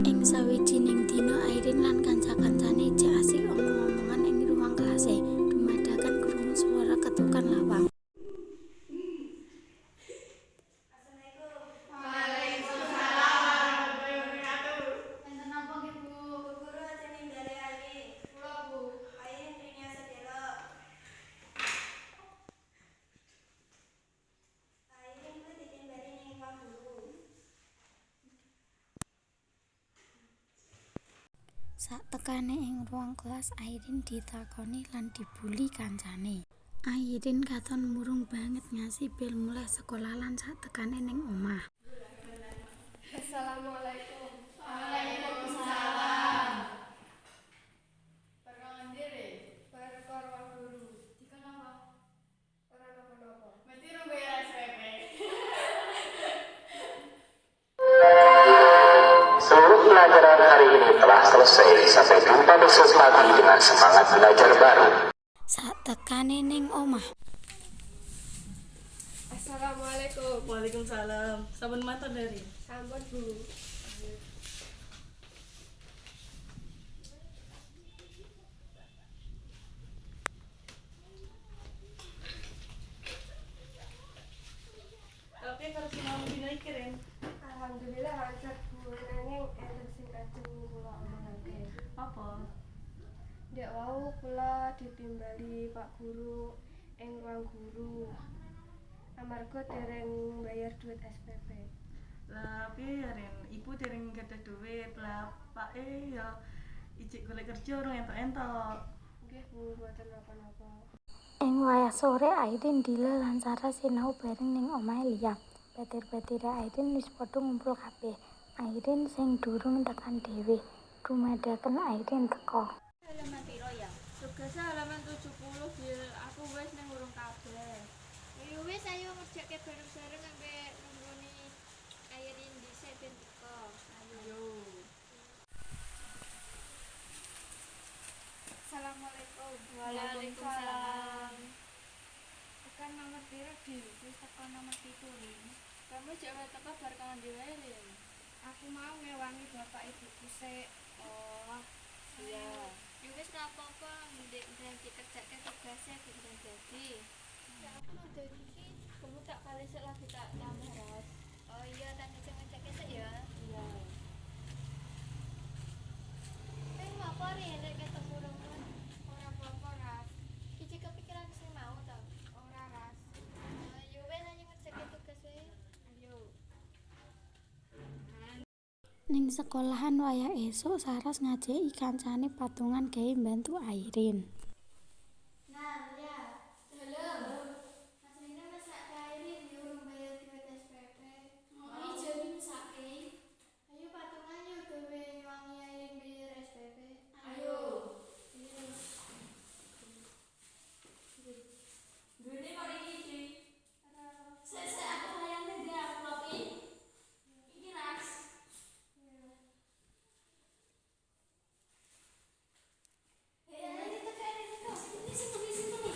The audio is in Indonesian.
Ing sawijining dina Airin lan kanca-kancane jek asik omong-omongan ing ruang kelase, dumadakan krungu swara ketukan lawang. Satekane ing ruang kelas, Airin ditakoni lan dibuli kancane. Airin katon murung banget ngasih bel mulai sekolah lan satekane ning omah. Assalamualaikum. Waalaikumsalam. Perkara ndire? Perkara guru. Dikenapa? Ora napa-napa. Mesti rung bayar SPP. Seluruh pelajaran hari ini telah selesai. Sampai jumpa besok pagi dengan semangat belajar baru. Satekane ning omah. Assalamualaikum. Waalaikumsalam. Sampun matur dari. Sampun, Bu. Oke, terus mau dina iki Ren. Alhamdulillah lancar, Bu. Nanging enten sing kadung kula omongake. Apa? Ndek wau kula ditimbali Pak Guru ing ruang guru. Amarga dereng bayar duit SPP. Lah piye ya Ren? Ibu dereng gadah duit, lah pake ya ijik golek kerja ora entok-entok. Nggih, Bu, mboten napa-napa. Ing wayah sore Airin Dila lan Sarah sinau bareng ning omahe Lia. Petir-petire Airin wis padha ngumpul kabeh. Airin sing durung tekan dhewe. Dumadaken Airin teka. Halaman piro ya? Tugasnya halaman 70, Bil. Aku wis ning urung kabeh. Ya wis ayo ngerjakke bareng-bareng ambek nunggoni Airin dhisik ben teko. Ayo. Assalamualaikum. Waalaikumsalam. Tekan nomor piro di? Wis tekan nomor 7 Lin. Kamu jangan teko bar kangen dhewe, Lin. Aku mau ngewangi bapak ibuku sik. Oh, iya. Ya wis ora apa-apa, ndek ndang dikerjakke tugasnya ben dadi. Ya aku mau dari iki, kamu tak kali sik lagi tak tambah ras. Oh iya, tak ngecek-ngecek sik ya. Iya. Tapi ngapa ri nek ketemu rumun ora apa-apa ras. Iki kepikiran sing mau to. Ora ras. Ya wis ayo ngecek tugas wae. Ayo. Ning sekolahan wayah esuk Saras ngajeki kancane patungan gawe mbantu Airin. Nah, ya. Halo. Mas Lina masak Airin nyuruh bayar duit SPP. Ini jadi mesake. Ayo patungan yuk gawe wangi Airin bayar SPP. Ayo. Duitnya mari iki. Saya aku layangnya dia amplop ini. Ini ras. Ini tekan sini.